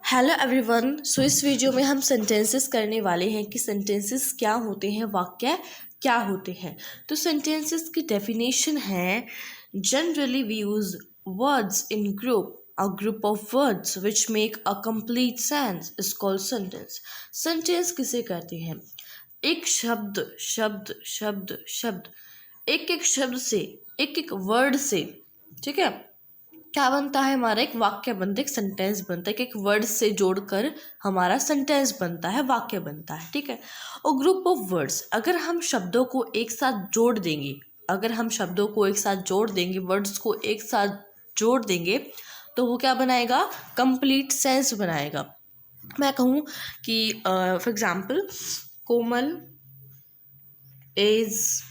Hello everyone. इस video में हम सेंटेंसेस करने वाले हैं कि सेंटेंसेस क्या होते हैं, वाक्य क्या होते हैं। तो सेंटेंसेस की डेफिनेशन है, generally we use words in group, a group of words which make a complete sense is called sentence. Sentence किसे कहते हैं? एक शब्द शब्द शब्द शब्द, एक एक शब्द से, एक एक वर्ड से, ठीक है, क्या बनता है? हमारा एक वाक्य बनता है, एक सेंटेंस बनता है, एक वर्ड से जोड़कर हमारा सेंटेंस बनता है, वाक्य बनता है, ठीक है। और ग्रुप ऑफ वर्ड्स, अगर हम शब्दों को एक साथ जोड़ देंगे, वर्ड्स को एक साथ जोड़ देंगे तो वो क्या बनाएगा? कंप्लीट सेंस बनाएगा। मैं कहूँ कि for example, Komal is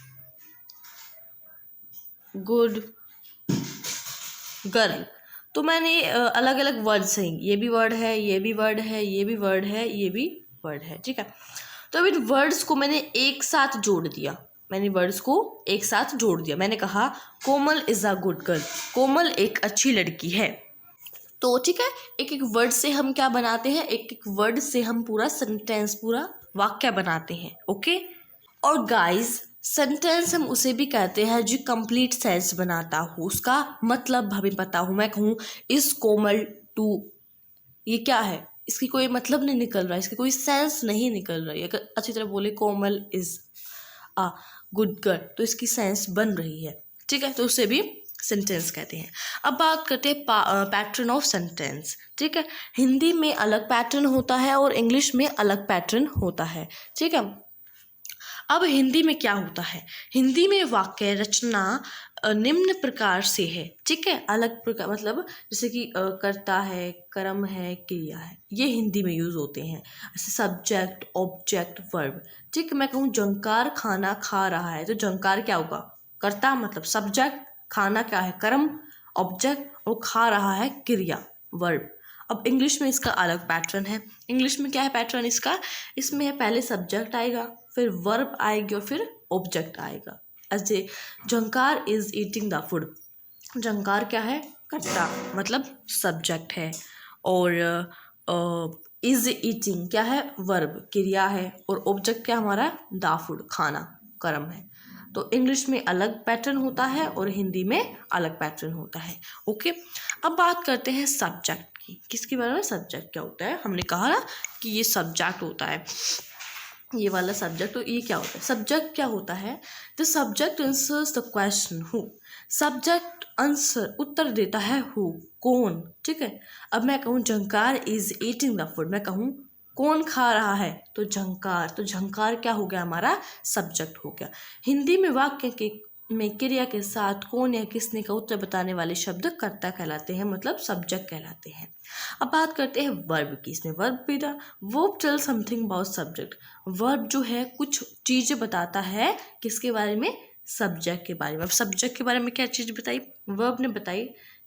good girl, तो मैंने अलग अलग वर्ड्स हैं, ये भी वर्ड है, ये भी वर्ड है, ये भी वर्ड है, ये भी वर्ड है, ठीक है। तो अब इन वर्ड्स को मैंने एक साथ जोड़ दिया, मैंने कहा कोमल इज़ अ गुड गर्ल, कोमल एक अच्छी लड़की है। तो ठीक है, एक एक वर्ड से हम क्या बनाते हैं? एक एक वर्ड से हम पूरा सेंटेंस, पूरा वाक्य बनाते हैं, ओके। और गाइस, सेंटेंस हम उसे भी कहते हैं जो कंप्लीट सेंस बनाता हो, उसका मतलब हमें पता हो। मैं कहूँ इस कोमल टू, ये क्या है? इसकी कोई मतलब नहीं निकल रहा है, इसकी कोई सेंस नहीं निकल रही है। अगर अच्छी तरह बोले कोमल इज अ गुड गर्ल, तो इसकी सेंस बन रही है, ठीक है। तो उसे भी सेंटेंस कहते हैं। अब बात करते हैं पैटर्न ऑफ सेंटेंस, ठीक है। हिंदी में अलग पैटर्न होता है और इंग्लिश में अलग पैटर्न होता है, ठीक है। अब हिंदी में क्या होता है? हिंदी में वाक्य रचना निम्न प्रकार से है, ठीक है। अलग प्रकार मतलब जैसे कि कर्ता है, कर्म है, क्रिया है, ये हिंदी में यूज होते हैं। जैसे सब्जेक्ट, ऑब्जेक्ट, वर्ब, ठीक है। मैं कहूँ जंकार खाना खा रहा है, तो जंकार क्या होगा? कर्ता मतलब सब्जेक्ट, खाना क्या है? कर्म, ऑब्जेक्ट, और खा रहा है क्रिया, वर्ब। अब इंग्लिश में इसका अलग पैटर्न है। इंग्लिश में क्या है पैटर्न इसका? इसमें है पहले सब्जेक्ट आएगा, फिर वर्ब आएगी और फिर ऑब्जेक्ट आएगा। ऐसे Jhankar is eating the food, Jhankar क्या है? कर्ता मतलब सब्जेक्ट है, और इज ईटिंग क्या है? वर्ब, क्रिया है, और ऑब्जेक्ट क्या हमारा? द फूड, खाना, कर्म है। तो इंग्लिश में अलग पैटर्न होता है और हिंदी में अलग पैटर्न होता है, ओके। अब बात करते हैं सब्जेक्ट की। किसके बारे में? सब्जेक्ट क्या होता है? हमने कहा ना कि ये सब्जेक्ट होता है, ये वाला सब्जेक्ट। तो ये क्या होता है? सब्जेक्ट क्या होता है? The subject answers the question who, subject answer उत्तर देता है हु, कौन, ठीक है। अब मैं कहूँ Jhankar is eating the food, मैं कहूँ कौन खा रहा है? तो झंकार, तो झंकार क्या हो गया? हमारा सब्जेक्ट हो गया। हिंदी में वाक्य के में क्रिया के साथ कौन या किसने का उत्तर बताने वाले शब्द कर्ता कहलाते हैं, मतलब सब्जेक्ट कहलाते हैं। अब बात करते हैं वर्ब की। इसमें वर्ब भी था, verb tell something about subject, verb जो है कुछ चीज़ें बताता है, किसके बारे में? सब्जेक्ट के बारे में। अब सब्जेक्ट के बारे में क्या चीज़ बताई? वर्ब ने बताई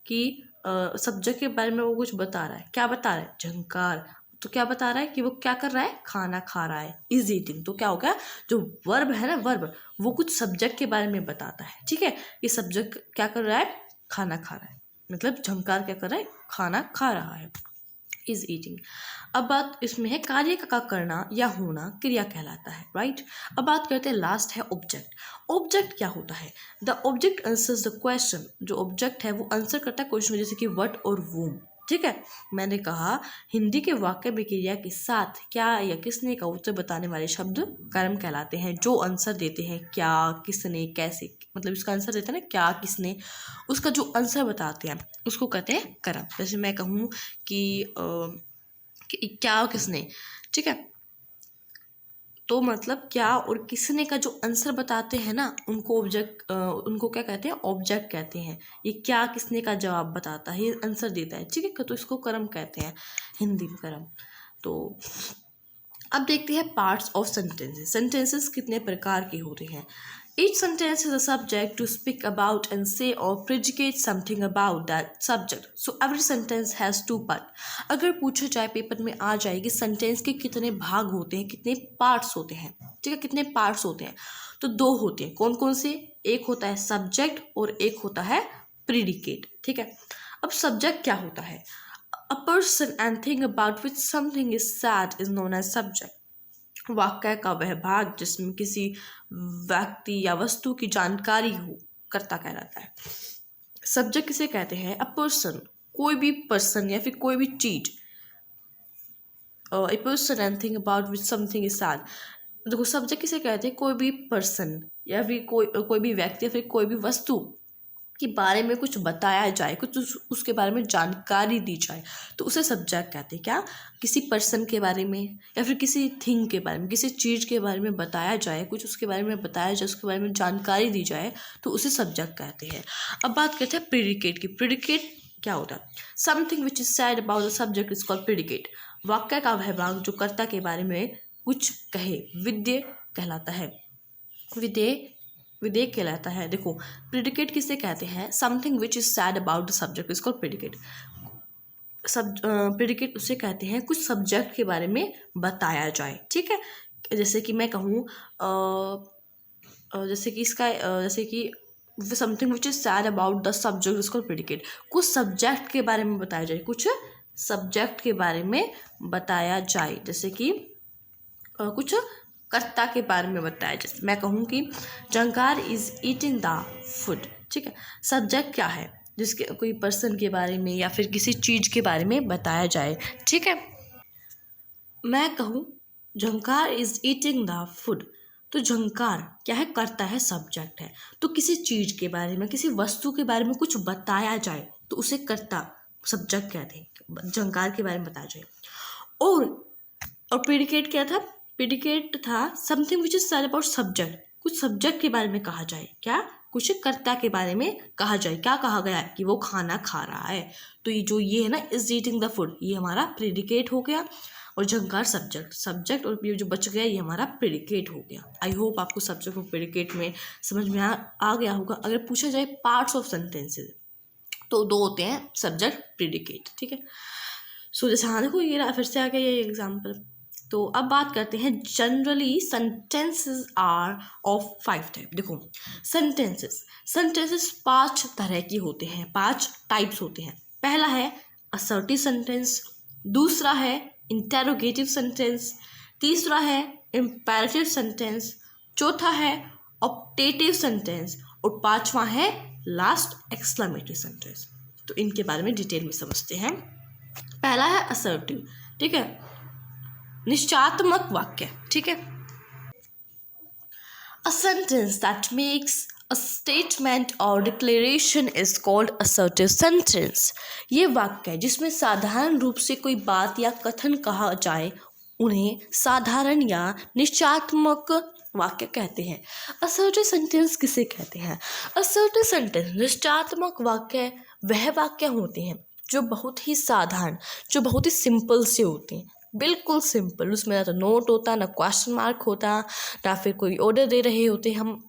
कि सब्जेक्ट के बारे में वो कुछ बता रहा है। क्या बता रहा है? झंकार, तो क्या बता रहा है कि वो क्या कर रहा है? खाना खा रहा है, इज ईटिंग। तो क्या हो गया? जो वर्ब है ना, वर्ब, वो कुछ सब्जेक्ट के बारे में बताता है, ठीक है। ये सब्जेक्ट क्या कर रहा है? खाना खा रहा है, मतलब झंकार क्या कर रहा है? खाना खा रहा है, इज ईटिंग। अब बात इसमें है कार्य का करना या होना क्रिया कहलाता है, राइट। अब बात करते हैं, लास्ट है ऑब्जेक्ट। ऑब्जेक्ट क्या होता है? The object answers the question, जो ऑब्जेक्ट है वो आंसर करता है क्वेश्चन, जैसे कि व्हाट और वूम, ठीक है। मैंने कहा हिंदी के वाक्य में क्रिया के साथ क्या या किसने का उत्तर बताने वाले शब्द कर्म कहलाते हैं, जो आंसर देते हैं क्या, किसने, कैसे, मतलब इसका आंसर देते हैं ना, क्या, किसने, उसका जो आंसर बताते हैं उसको कहते हैं कर्म। जैसे मैं कहूँ कि क्या और किसने, ठीक है, तो मतलब क्या और किसने का जो आंसर बताते हैं ना, उनको क्या कहते हैं? ऑब्जेक्ट कहते हैं। ये क्या किसने का जवाब बताता है, ये आंसर देता है, ठीक है, तो इसको कर्म कहते हैं, हिंदी में कर्म। तो अब देखते हैं पार्ट्स ऑफ सेंटेंसेस। सेंटेंसेस कितने प्रकार के होते हैं? Each sentence is a subject to speak about and say or predicate something about that subject. So every sentence has two parts. अगर पूछा जाए, पेपर में आ जाए कि सेंटेंस के कितने भाग होते हैं, कितने पार्ट्स होते हैं, ठीक है, कितने पार्ट्स होते हैं, तो दो होते हैं। कौन कौन से? एक होता है सब्जेक्ट और एक होता है प्रिडिकेट, ठीक है। अब सब्जेक्ट क्या होता है? A person and thing about which something is said is known as subject. वाक्य का वह भाग जिसमें किसी व्यक्ति या वस्तु की जानकारी हो कर्ता कहलाता है। सब्जेक्ट किसे कहते हैं? अ पर्सन, कोई भी पर्सन या फिर कोई भी चीज। A person and thing about which something is sad. देखो सब्जेक्ट किसे कहते हैं? कोई भी पर्सन या फिर कोई भी व्यक्ति या फिर कोई भी वस्तु के बारे में कुछ बताया जाए, कुछ उसके बारे में जानकारी दी जाए तो उसे सब्जेक्ट कहते हैं। क्या? किसी पर्सन के बारे में या फिर किसी थिंग के बारे में, किसी चीज़ के बारे में बताया जाए, कुछ उसके बारे में बताया जाए, उसके बारे में जानकारी दी जाए तो उसे सब्जेक्ट कहते हैं। अब बात करते हैं प्रेडिकेट की। प्रेडिकेट क्या होता है? Something which is said about the subject is called predicate. वाक्य का वह भाग जो कर्ता के बारे में कुछ कहे विधेय कहलाता है। विधेय कहलाता है। देखो प्रेडिकेट किसे कहते हैं? Something which is sad about the subject is called predicate. Predicate उसे कहते हैं कुछ सब्जेक्ट के बारे में बताया जाए। ठीक है, जैसे कि मैं कहूँ जैसे कि something which is sad about the subject is called predicate. कुछ सब्जेक्ट के बारे में बताया जाए, कुछ सब्जेक्ट के बारे में बताया जाए, जैसे कि कुछ कर्ता के बारे में बताया। जैसे मैं कहूँ कि Jhankar is eating the food. ठीक है, सब्जेक्ट क्या है? जिसके कोई पर्सन के बारे में या फिर किसी चीज़ के बारे में बताया जाए। ठीक है, मैं कहूँ Jhankar is eating the food, तो जंकार क्या है? कर्ता है, सब्जेक्ट है। तो किसी चीज़ के बारे में, किसी वस्तु के बारे में कुछ बताया जाए तो उसे कर्ता सब्जेक्ट कहते हैं, जंकार के बारे में बताया जाए। और प्रेडिकेट क्या था? प्रेडिकेट था something which is said about subject, कुछ सब्जेक्ट के बारे में कहा जाए। क्या? कुछ कर्ता के बारे में कहा जाए। क्या कहा गया है? कि वो खाना खा रहा है। तो ये है ना, इज ईटिंग द फूड, ये हमारा प्रेडिकेट हो गया। और जंकार सब्जेक्ट और ये जो बच गया ये हमारा प्रेडिकेट हो गया। आई होप आपको सब्जेक्ट और प्रेडिकेट में समझ में आ गया होगा। अगर पूछा जाए पार्ट्स ऑफ सेंटेंसेस तो दो होते हैं, सब्जेक्ट, प्रेडिकेट। ठीक है, सो जैसे हाँ देखो ये फिर से आ गया ये एग्जाम्पल। तो अब बात करते हैं generally sentences are of 5 type. देखो सेंटेंसेस 5 तरह की होते हैं, 5 टाइप्स होते हैं। पहला है असर्टिव सेंटेंस, दूसरा है इंटेरोगेटिव सेंटेंस, तीसरा है इम्पेरेटिव सेंटेंस, चौथा है ऑप्टेटिव सेंटेंस और पांचवा है लास्ट एक्सक्लेमेटरी सेंटेंस। तो इनके बारे में डिटेल में समझते हैं। पहला है असर्टिव। ठीक है, निश्चयात्मक वाक्य। ठीक है, a sentence that makes a statement or declaration is called assertive sentence. ये वाक्य है जिसमें साधारण रूप से कोई बात या कथन कहा जाए, उन्हें साधारण या निश्चयात्मक वाक्य कहते हैं। असर्टिव सेंटेंस किसे कहते हैं? असर्टिव सेंटेंस निश्चयात्मक वाक्य वह वाक्य होते हैं जो बहुत ही साधारण, जो बहुत ही सिंपल से होते हैं, बिल्कुल सिंपल। उसमें ना तो नोट होता, ना क्वेश्चन मार्क होता, ना फिर कोई ऑर्डर दे रहे होते हम।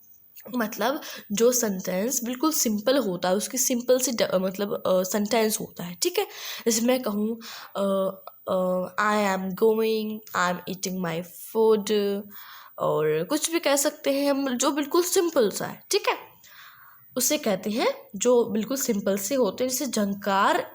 मतलब जो सेंटेंस बिल्कुल सिंपल होता है, उसकी सिंपल सी सेंटेंस होता है। ठीक है, जैसे मैं कहूँ I am going, I am eating my food, और कुछ भी कह सकते हैं हम जो बिल्कुल सिंपल सा है। ठीक है, उसे कहते हैं जो बिल्कुल सिंपल से होते हैं। जैसे जंकार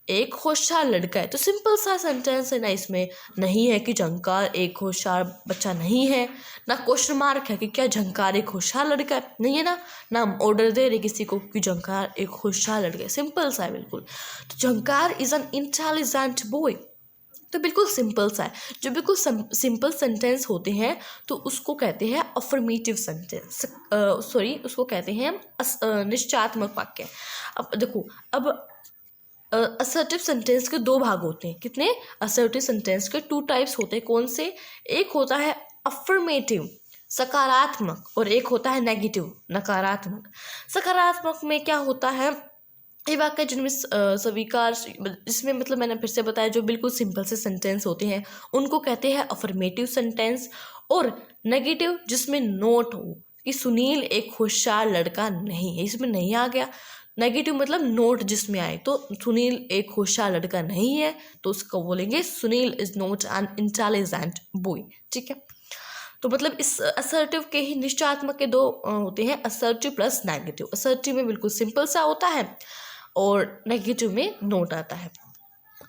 एक होशियार लड़का है, तो सिंपल सा सेंटेंस है ना, इसमें नहीं है कि जंकार एक होशियार बच्चा नहीं है, ना क्वेश्चन मार्क है कि क्या जंकार एक होशियार लड़का है, नहीं है ना, ना हम ऑर्डर दे रहे किसी को कि जंकार एक होशियार लड़का है, सिंपल सा है बिल्कुल। तो Jhankar is an intelligent boy, तो बिल्कुल सिंपल सा है। जो बिल्कुल सिंपल सेंटेंस होते हैं तो उसको कहते हैं अफर्मेटिव सेंटेंस, उसको कहते हैं निश्चयात्मक वाक्य। अब देखो, अब असर्टिव सेंटेंस के 2 भाग होते हैं। कितने? असर्टिव सेंटेंस के 2 टाइप्स होते हैं। कौन से? एक होता है अफर्मेटिव, सकारात्मक, और एक होता है नेगेटिव, नकारात्मक। सकारात्मक में क्या होता है? ये वाक्य जिनमें स्वीकार, जिसमें मतलब मैंने फिर से बताया जो बिल्कुल सिंपल से सेंटेंस होते हैं उनको कहते हैं अफर्मेटिव सेंटेंस। और नेगेटिव जिसमें नोट हो कि सुनील एक होशियार लड़का नहीं है, इसमें नहीं आ गया। नेगेटिव मतलब नोट जिसमें आए, तो सुनील एक होशियार लड़का नहीं है तो उसको बोलेंगे Sunil is not an intelligent boy. ठीक है, तो मतलब इस असर्टिव के ही निश्चयात्मक के 2 होते हैं, असर्टिव प्लस नेगेटिव। असर्टिव में बिल्कुल सिंपल सा होता है और नेगेटिव में नोट आता है।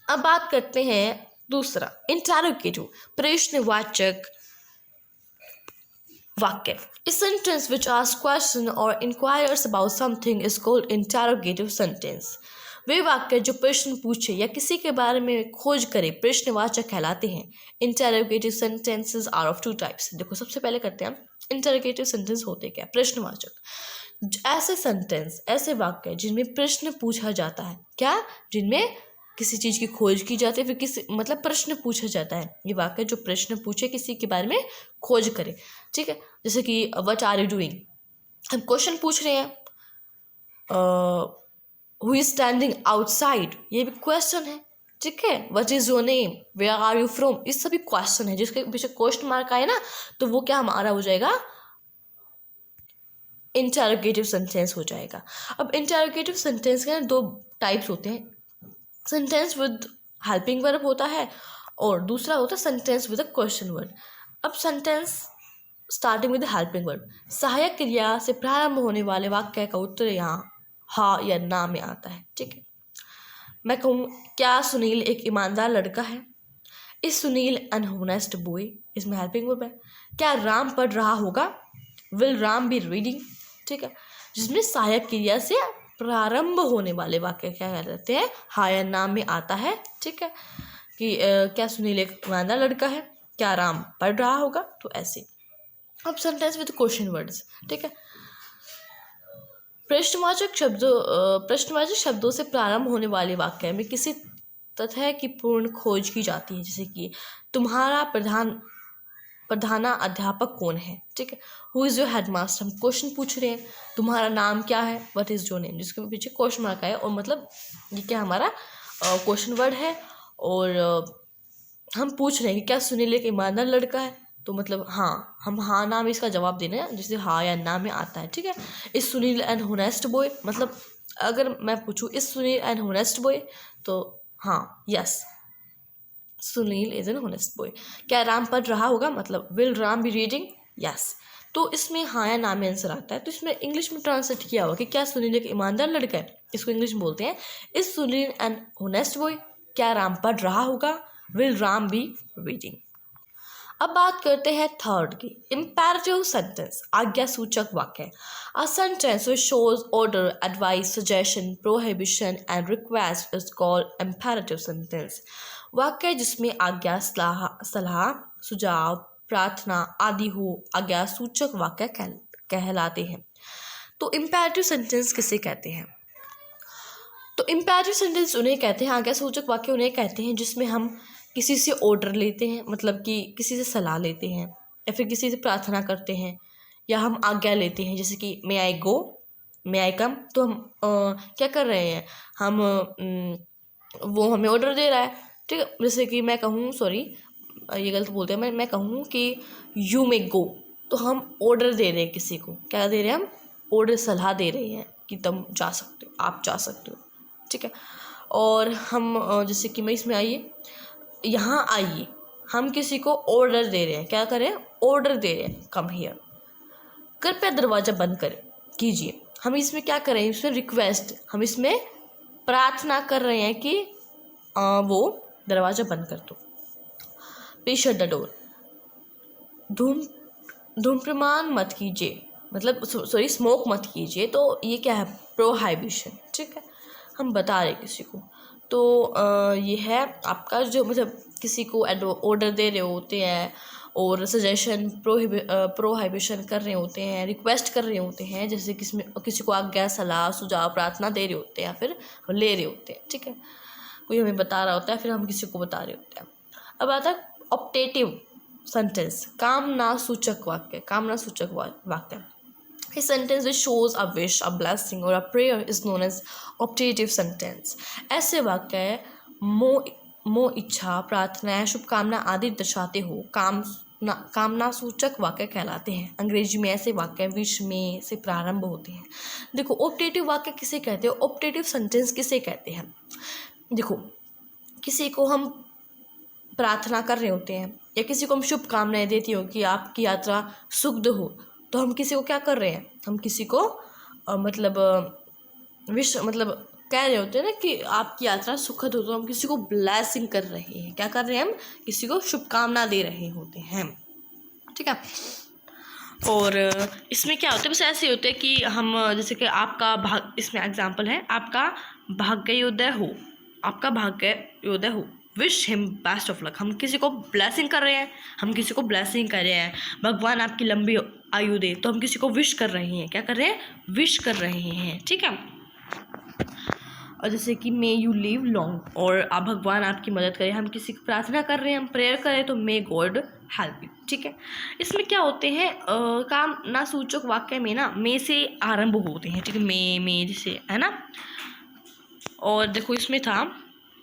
अब बात करते हैं दूसरा इंटेरोगेटिव प्रश्नवाचक वाक्य. A sentence which asks question or inquires about something is called interrogative sentence. वे वाक्य जो प्रश्न पूछे या किसी के बारे में खोज करे प्रश्नवाचक कहलाते हैं. Interrogative sentences are of two types. देखो सबसे पहले करते हैं इंटरोगेटिव सेंटेंस होते क्या. प्रश्नवाचक ऐसे सेंटेंस ऐसे वाक्य जिनमें प्रश्न पूछा जाता है. क्या? जिनमें किसी चीज़ की खोज की जाती है, फिर किसी मतलब प्रश्न पूछा जाता है. ये वाक्य जो प्रश्न पूछे किसी के बारे में खोज करे. ठीक है, जैसे कि व्हाट आर यू डूइंग, हम क्वेश्चन पूछ रहे हैं. हु इज स्टैंडिंग आउटसाइड, ये भी क्वेश्चन है. ठीक है, what is your name, where are you from, ये सभी क्वेश्चन है. जिसके पीछे क्वेश्चन मार्क आए ना तो वो क्या हमारा हो जाएगा, इंटरोगेटिव सेंटेंस हो जाएगा. अब इंटरोगेटिव सेंटेंस के दो टाइप्स होते हैं. सेंटेंस विद हेल्पिंग वर्ब होता है और दूसरा होता है sentence with a question word. अब sentence starting with helping verb, सहायक क्रिया से प्रारंभ होने वाले वाक्य का उत्तर यहाँ हाँ या ना में आता है. ठीक है, मैं कहूँ क्या सुनील एक ईमानदार लड़का है. इस सुनील एन होनेस्ट बॉय, इसमें हेल्पिंग वर्ब है. क्या राम पढ़ रहा होगा, विल राम बी रीडिंग. ठीक है, जिसमें सहायक क्रिया से प्रारंभ होने वाले वाक्य क्या कहते हैं, हाँ या ना में आता है. ठीक है, कि क्या सुनील एक ईमानदार लड़का है, क्या राम पढ़ रहा होगा, तो ऐसे. अब सेंटेंस विद क्वेश्चन वर्ड्स. ठीक है, प्रश्नवाचक शब्दों से प्रारंभ होने वाले वाक्य में किसी तथ्य की पूर्ण खोज की जाती है. जैसे कि तुम्हारा प्रधाना अध्यापक कौन है. ठीक है, हु इज़ योर हेडमास्टर, हम क्वेश्चन पूछ रहे हैं. तुम्हारा नाम क्या है, व्हाट इज़ योर नेम, जिसके पीछे क्वेश्चन मार्क आया और मतलब ये क्या हमारा क्वेश्चन वर्ड है. और हम पूछ रहे हैं कि क्या सुनील एक ईमानदार लड़का है, तो मतलब हाँ, हम हाँ ना में इसका जवाब देना है जिससे हाँ या ना में आता है. ठीक है, इस सुनील एन होनेस्ट बॉय, मतलब अगर मैं पूछूँ इस सुनील एन होनेस्ट बॉय तो हाँ yes Sunil is an honest boy. क्या राम पढ़ रहा होगा, मतलब will Ram be reading, yes. तो इसमें हाँ या ना में आंसर आता है. तो इसमें इंग्लिश में ट्रांसलेट किया हुआ कि क्या सुनील एक ईमानदार लड़का है, इसको इंग्लिश में बोलते हैं इस सुनील एन होनेस्ट बॉय. क्या राम पढ़ रहा होगा, विल राम बी रीडिंग. अब बात करते हैं थर्ड की, इम्पेरेटिव सेंटेंस आज्ञा सूचक वाक्य. A sentence which shows order, advice, suggestion, prohibition and request is called imperative sentence. वाक्य जिसमें आज्ञा, सलाह, सुझाव, प्रार्थना आदि हो आज्ञा सूचक वाक्य कहलाते हैं. तो इम्पेरेटिव सेंटेंस किसे कहते हैं, तो इम्पेरेटिव सेंटेंस उन्हें कहते हैं, आज्ञा सूचक वाक्य उन्हें कहते हैं जिसमें हम किसी से ऑर्डर लेते हैं, मतलब कि किसी से सलाह लेते हैं या फिर किसी से प्रार्थना करते हैं या हम आज्ञा लेते हैं. जैसे कि मे आई गो, मे आई कम, तो हम क्या कर रहे हैं, हम वो हमें ऑर्डर दे रहा है. ठीक है, जैसे कि मैं कहूँ, सॉरी ये गलत बोलते हैं, मैं कहूँ कि यू मे गो, तो हम ऑर्डर दे रहे हैं किसी को. क्या दे रहे हैं हम, ऑर्डर, सलाह दे रहे हैं कि तुम जा सकते हो, आप जा सकते हो. ठीक है, और हम जैसे कि मैं इसमें आइए, यहाँ आइए, हम किसी को ऑर्डर दे रहे हैं. क्या करें, ऑर्डर दे रहे हैं, कम हियर. कृपया दरवाज़ा बंद करें कीजिए, हम इसमें क्या करें, इसमें रिक्वेस्ट, हम इसमें प्रार्थना कर रहे हैं कि वो दरवाज़ा बंद कर दो. Please shut the door. धूम्रपान मत कीजिए, मतलब सॉरी स्मोक मत कीजिए, तो ये क्या है, प्रोहाइबिशन. ठीक है, हम बता रहे किसी को. तो ये है आपका जो मतलब किसी को ऑर्डर दे रहे होते हैं और सजेशन, प्रोहिबिशन कर रहे होते हैं, रिक्वेस्ट कर रहे होते हैं. जैसे किसी को आज्ञा, सलाह, सुझाव, प्रार्थना दे रहे होते हैं या फिर ले रहे होते हैं. ठीक है, कोई हमें बता रहा होता है, फिर हम किसी को बता रहे होते हैं. अब आता है ऑप्टेटिव सेंटेंस, कामना सूचक वाक्य. कामना सूचक वाक्य, a sentence which shows a wish, a blessing or a prayer is known as optative sentence. ऐसे वाक्य मोह, इच्छा, प्रार्थना, शुभकामना आदि दर्शाते हो कामना सूचक वाक्य कहलाते हैं. अंग्रेजी में ऐसे वाक्य विश में से प्रारंभ होते हैं. देखो ऑप्टेटिव वाक्य किसे कहते हैं, ऑप्टेटिव सेंटेंस किसे कहते हैं. देखो किसी को हम प्रार्थना कर रहे होते हैं या किसी को हम शुभकामनाएं देती हो कि आपकी यात्रा सुखद हो, तो हम किसी को क्या कर रहे हैं, हम किसी को मतलब विश, मतलब कह रहे होते हैं ना कि आपकी यात्रा सुखद हो, तो हम किसी को ब्लेसिंग कर रहे हैं, क्या कर रहे हैं हम, किसी को शुभकामना दे रहे होते हैं, ठीक है। और इसमें क्या होता है, बस ऐसे होते हैं कि हम जैसे कि आपका भाग, इसमें एग्जांपल है, आपका भाग्योदय हो, आपका भाग्योदय हो, wish him best of luck. हम किसी को ब्लेसिंग कर रहे हैं, हम किसी को ब्लेसिंग कर रहे हैं, भगवान आपकी लंबी आयु दे, तो हम किसी को विश कर रहे हैं, क्या कर रहे हैं, विश कर रहे हैं, ठीक है। और जैसे कि मे यू लिव लॉन्ग, और आप भगवान आपकी मदद करें, हम किसी की प्रार्थना कर रहे हैं, हम प्रेयर करें, तो मे गॉड हेल्प यू, ठीक है। इसमें क्या होते हैं, काम ना सूचक वाक्य में ना मे से आरंभ होते हैं, ठीक है, मे जैसे है ना। और देखो इसमें था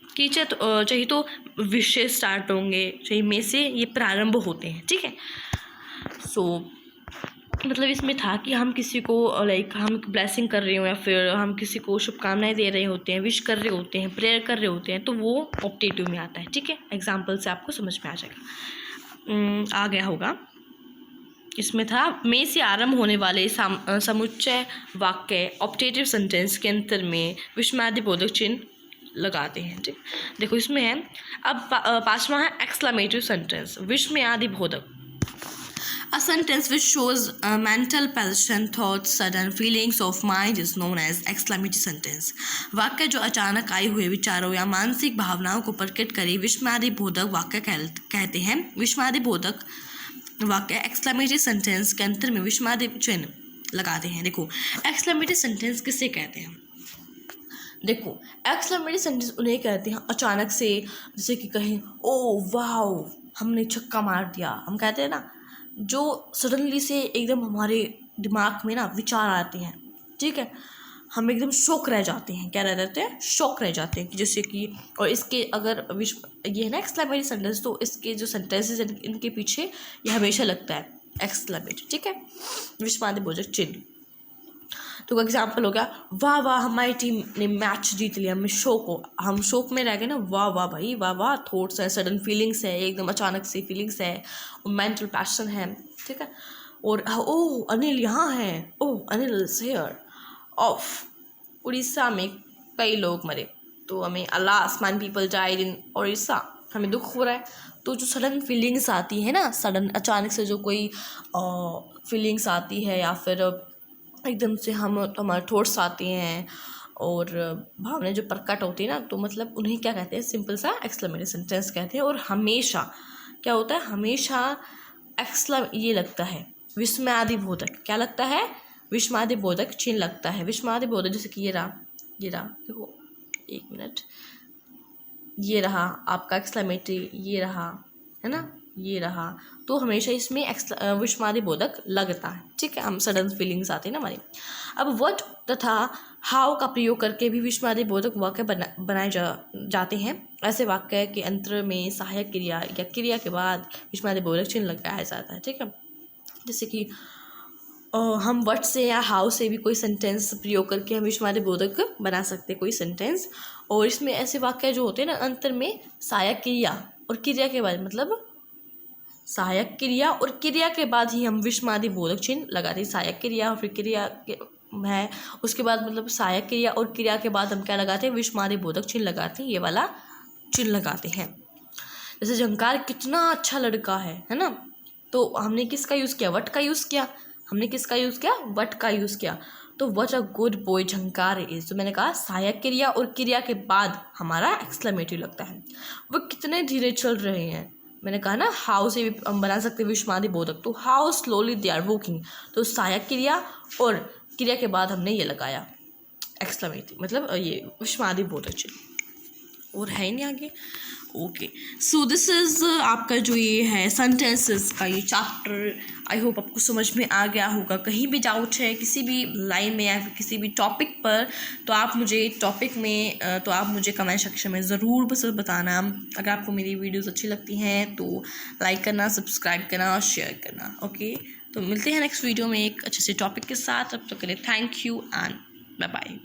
कि चाहिए तो विषय स्टार्ट होंगे, चाहिए मे से ये प्रारंभ होते हैं, ठीक है। सो मतलब इसमें था कि हम किसी को लाइक हम ब्लेसिंग कर रहे हो, या फिर हम किसी को शुभकामनाएं दे रहे होते हैं, विश कर रहे होते हैं, प्रेयर कर रहे होते हैं, तो वो ऑप्टेटिव में आता है, ठीक है। एग्जाम्पल से आपको समझ में आ जाएगा, आ गया होगा। इसमें था मे से आरंभ होने वाले समुच्चय वाक्य ऑप्टेटिव सेंटेंस के अंतर में विस्मयादिबोधक चिन्ह लगाते हैं, ठीक। देखो इसमें है, अब पांचवा है एक्सक्लेमेटिव सेंटेंस, विस्मयादिबोधक। A sentence which shows mental position, thoughts, sudden feelings of mind is known as exclamatory sentence. वाक्य जो अचानक आए हुए विचारों या मानसिक भावनाओं को प्रकट करे विस्मयादिबोधक वाक्य कहते हैं। विस्मयादिबोधक वाक्य एक्सक्लेमेटरी सेंटेंस के अंतर में विस्मयादि चिन्ह लगाते हैं। देखो एक्सक्लेमेटरी सेंटेंस किसे कहते हैं, देखो एक्सक्लेमेटरी सेंटेंस उन्हें कहते हैं अचानक से, जैसे कि कहें ओ वाओ हमने छक्का मार दिया, हम कहते हैं ना, जो सडनली से एकदम हमारे दिमाग में ना विचार आते हैं, ठीक है, हम एकदम शौक रह जाते हैं, क्या रह जाते हैं, शौक रह जाते हैं, जैसे कि। और इसके अगर ये है ना एक्सक्लेमेटरी सेंटेंस, तो इसके जो सेंटेंसेस हैं इनके पीछे ये हमेशा लगता है एक्सक्लेमेटरी, ठीक है, विस्मयादिबोधक चिन्ह। तो एग्जाम्पल हो गया, वाह वाह हमारी टीम ने मैच जीत लिया, हम शौक में रह गए ना, वाह वाह भाई वाह वाह, थॉट्स है, सडन फीलिंग्स है, एकदम अचानक से फीलिंग्स है, और मेंटल पैशन है, ठीक है। और ओह अनिल यहाँ है, ओह अनिल इज हियर। ऑफ उड़ीसा में कई लोग मरे, तो हमें alas many people died in Orissa, हमें दुख हो रहा है, तो जो सडन फीलिंग्स आती है ना, सडन अचानक से जो कोई फीलिंग्स आती है, या फिर एकदम से हमारे थॉट्स आते हैं और भावनाएं जो प्रकट होती है ना, तो मतलब उन्हें क्या कहते हैं, सिंपल सा एक्सक्लेमेटरी सेंटेंस कहते हैं। और हमेशा क्या होता है, हमेशा ये लगता है विस्मयादिबोधक, क्या लगता है, विस्मयादिबोधक चिन्ह लगता है। विस्मयादिबोधक जैसे कि ये रहा देखो एक मिनट, ये रहा आपका एक्सक्लेमेटरी, ये रहा है ना, ये रहा, तो हमेशा इसमें विस्मयादिबोधक लगता है, ठीक है। हम सडन फीलिंग्स आते हैं ना हमारी। अब व्हाट तथा हाउ का प्रयोग करके भी विस्मयादिबोधक वाक्य बनाए जाते हैं। ऐसे वाक्य के अंतर में सहायक क्रिया या क्रिया के बाद विस्मयादिबोधक चिन्ह लगाया जाता है, ठीक है। जैसे कि हम व्हाट से या हाउ से भी कोई सेंटेंस प्रयोग करके हम विस्मयादिबोधक बना सकते हैं कोई सेंटेंस। और इसमें ऐसे वाक्य जो होते हैं ना, अंतर में सहायक क्रिया और क्रिया के बाद, मतलब सहायक क्रिया और क्रिया के बाद ही हम विस्मयादिबोधक चिन्ह लगाते हैं। सहायक क्रिया और फिर क्रिया है, उसके बाद मतलब सहायक क्रिया और क्रिया के बाद हम क्या लगाते हैं, विस्मयादिबोधक चिन्ह लगाते हैं, ये वाला चिन्ह लगाते हैं। जैसे झंकार कितना अच्छा लड़का है ना, तो हमने किसका यूज़ किया, वट का यूज़ किया, हमने किसका यूज़ किया, वट का यूज़ किया, तो what a good boy Jhankar is, तो मैंने कहा सहायक क्रिया और क्रिया के बाद हमारा एक्सक्लेमेटरी लगता है। वो कितने धीरे चल रहे हैं, मैंने कहा ना हाउ से भी हम बना सकते हैं विस्मयादिबोधक, तो how slowly they are walking, तो सहायक क्रिया और क्रिया के बाद हमने ये लगाया एक्सक्लेमेटरी, मतलब ये विस्मयादिबोधक चिन्ह। और है नहीं आगे, ओके। सो दिस इज़ आपका जो ये है सेंटेंसेस का ये चैप्टर, आई होप आपको समझ में आ गया होगा। कहीं भी डाउट है किसी भी लाइन में या फिर किसी भी टॉपिक पर, तो आप मुझे कमेंट सेक्शन में ज़रूर बस बताना। अगर आपको मेरी वीडियोस अच्छी लगती हैं तो लाइक करना, सब्सक्राइब करना और शेयर करना, ओके। तो मिलते हैं नेक्स्ट वीडियो में एक अच्छे से टॉपिक के साथ, तब तक के लिए thank you and bye bye.